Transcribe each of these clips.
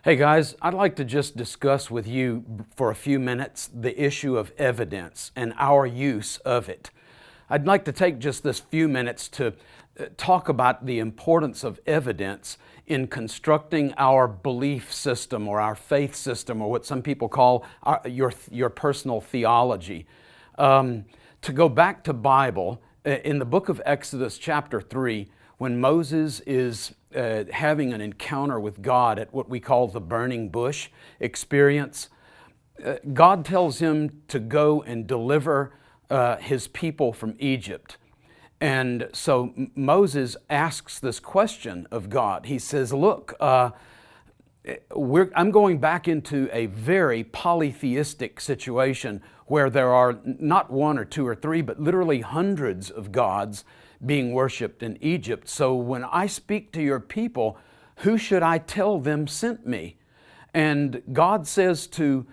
Hey guys, I'd like to just discuss with you for a few minutes the issue of evidence and our use of it. I'd like to take just this few minutes to talk about the importance of evidence in constructing our belief system or our faith system, or what some people call your personal theology. To go back to Bible, in the book of Exodus chapter 3, when Moses is having an encounter with God at what we call the burning bush experience, God tells him to go and deliver his people from Egypt. And so Moses asks this question of God. He says, look, I'm going back into a very polytheistic situation where there are not one or two or three, but literally hundreds of gods being worshiped in Egypt. So when I speak to your people, who should I tell them sent me? And God says to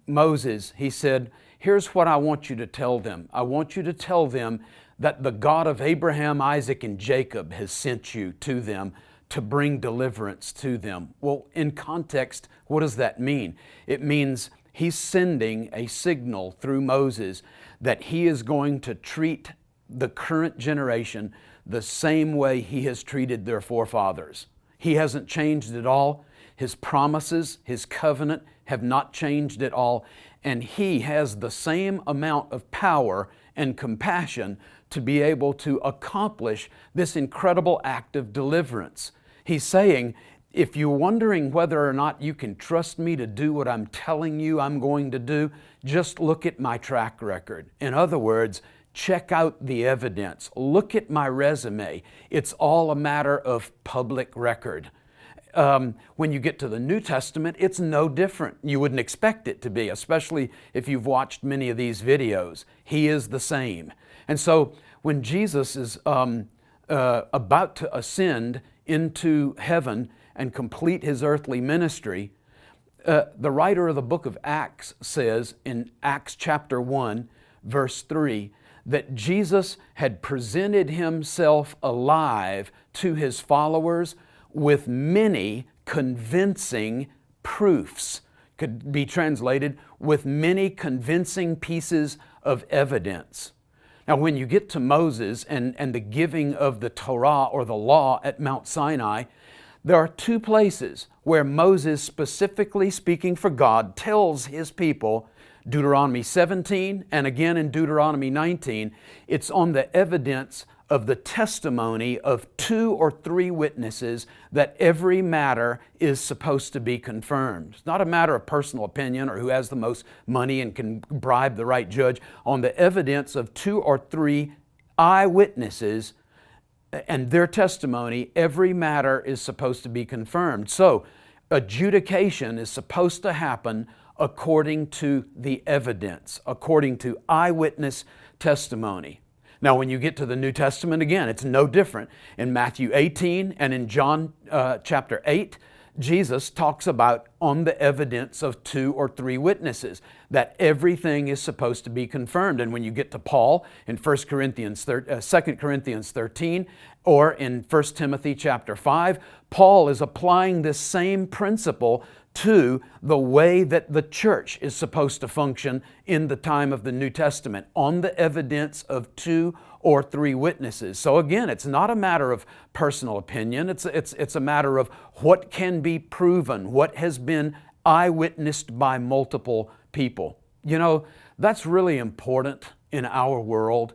Moses, he said, here's what I want you to tell them. I want you to tell them that the God of Abraham, Isaac, and Jacob has sent you to them to bring deliverance to them. Well, in context, what does that mean? It means he's sending a signal through Moses that he is going to treat the current generation the same way he has treated their forefathers. He hasn't changed at all. His promises, his covenant have not changed at all. And he has the same amount of power and compassion to be able to accomplish this incredible act of deliverance. He's saying, if you're wondering whether or not you can trust me to do what I'm telling you I'm going to do, just look at my track record. In other words, check out the evidence. Look at my resume. It's all a matter of public record. When you get to the New Testament, it's no different. You wouldn't expect it to be, especially if you've watched many of these videos. He is the same. And so when Jesus is about to ascend into heaven and complete his earthly ministry, the writer of the book of Acts says in Acts chapter 1, verse 3, that Jesus had presented himself alive to his followers with many convincing proofs. Could be translated with many convincing pieces of evidence. Now, when you get to Moses and the giving of the Torah or the law at Mount Sinai, there are two places where Moses, specifically speaking for God, tells his people, Deuteronomy 17 and again in Deuteronomy 19, it's on the evidence of the testimony of 2 or 3 witnesses that every matter is supposed to be confirmed. It's not a matter of personal opinion or who has the most money and can bribe the right judge. On the evidence of 2 or 3 eyewitnesses and their testimony, every matter is supposed to be confirmed. So adjudication is supposed to happen according to the evidence, according to eyewitness testimony. Now, when you get to the New Testament, again, it's no different. In Matthew 18 and in John chapter 8, Jesus talks about on the evidence of 2 or 3 witnesses, that everything is supposed to be confirmed. And when you get to Paul in 2 Corinthians 13 or in 1 Timothy chapter 5, Paul is applying this same principle to the way that the church is supposed to function in the time of the New Testament, on the evidence of 2 or 3 witnesses. So again, it's not a matter of personal opinion. It's a matter of what can be proven, what has been eyewitnessed by multiple people. You know, that's really important in our world,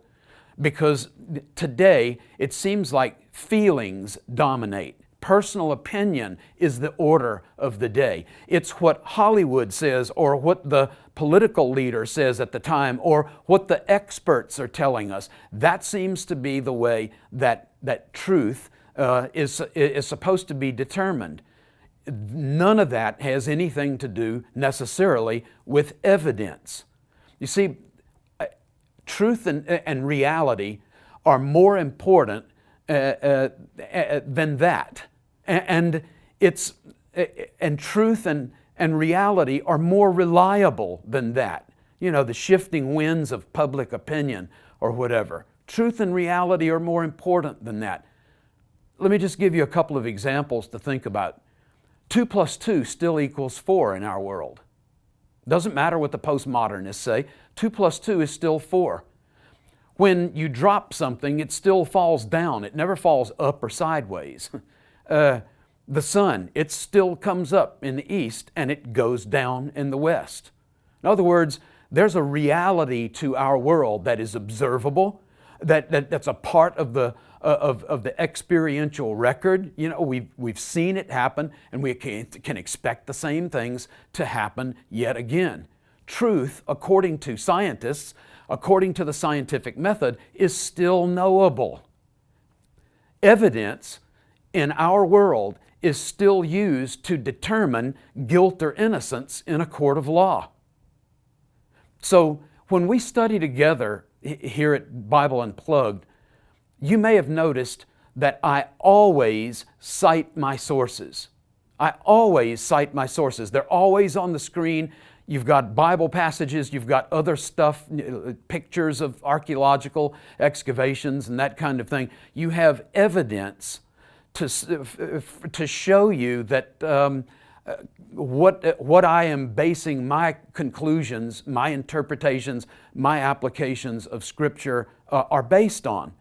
because today it seems like feelings dominate. Personal opinion is the order of the day. It's what Hollywood says, or what the political leader says at the time, or what the experts are telling us. That seems to be the way that truth is supposed to be determined. None of that has anything to do necessarily with evidence. You see, truth and reality are more important than that. And truth and reality are more reliable than that. You know, the shifting winds of public opinion or whatever. Truth and reality are more important than that. Let me just give you a couple of examples to think about. 2 plus 2 still equals 4 in our world. Doesn't matter what the postmodernists say, 2 plus 2 is still 4. When you drop something, it still falls down. It never falls up or sideways. The sun, it still comes up in the east and it goes down in the west. In other words, there's a reality to our world that is observable, that's a part of the experiential record. You know, we've seen it happen, and we can expect the same things to happen yet again. Truth, according to scientists, according to the scientific method, is still knowable. Evidence in our world is still used to determine guilt or innocence in a court of law. So when we study together here at Bible Unplugged, you may have noticed that I always cite my sources. I always cite my sources. They're always on the screen. You've got Bible passages, you've got other stuff, pictures of archaeological excavations and that kind of thing. You have evidence to show you that what I am basing my conclusions, my interpretations, my applications of Scripture are based on.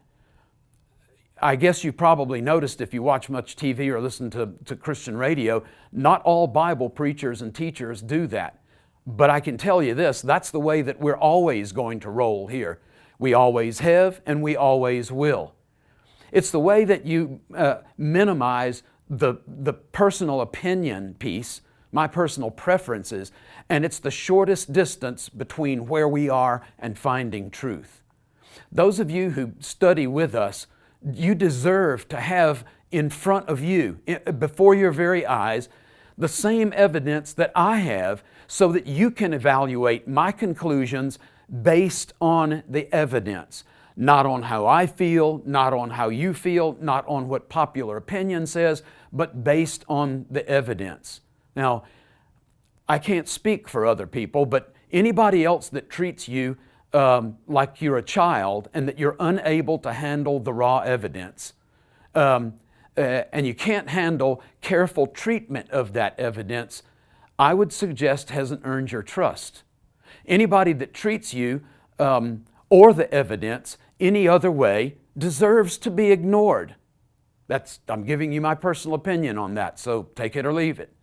I guess you probably noticed if you watch much TV or listen to Christian radio, not all Bible preachers and teachers do that. But I can tell you this, that's the way that we're always going to roll here. We always have and we always will. It's the way that you minimize the personal opinion piece, my personal preferences, and it's the shortest distance between where we are and finding truth. Those of you who study with us, you deserve to have in front of you, before your very eyes, the same evidence that I have so that you can evaluate my conclusions based on the evidence. Not on how I feel, not on how you feel, not on what popular opinion says, but based on the evidence. Now, I can't speak for other people, but anybody else that treats you like you're a child and that you're unable to handle the raw evidence, and you can't handle careful treatment of that evidence, I would suggest hasn't earned your trust. Anybody that treats you or the evidence any other way deserves to be ignored. I'm giving you my personal opinion on that, so take it or leave it.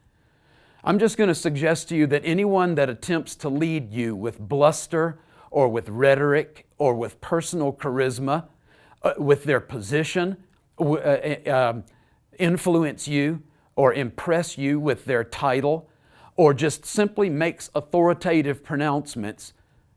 I'm just going to suggest to you that anyone that attempts to lead you with bluster or with rhetoric or with personal charisma, with their position, influence you or impress you with their title, or just simply makes authoritative pronouncements,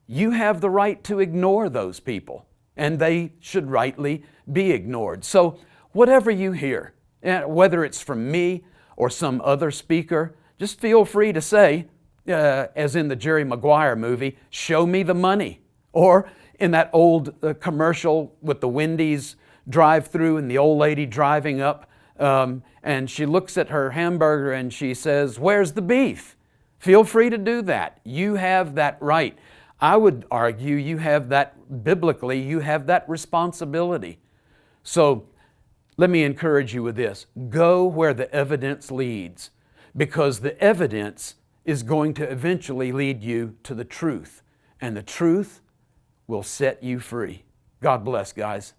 you have the right to ignore those people, and they should rightly be ignored. So whatever you hear, whether it's from me or some other speaker, just feel free to say, as in the Jerry Maguire movie, "Show me the money." Or in that old commercial with the Wendy's drive-through and the old lady driving up, and she looks at her hamburger and she says, "Where's the beef?" Feel free to do that. You have that right. I would argue you have that, biblically, you have that responsibility. So let me encourage you with this. Go where the evidence leads, because the evidence is going to eventually lead you to the truth, and the truth will set you free. God bless, guys.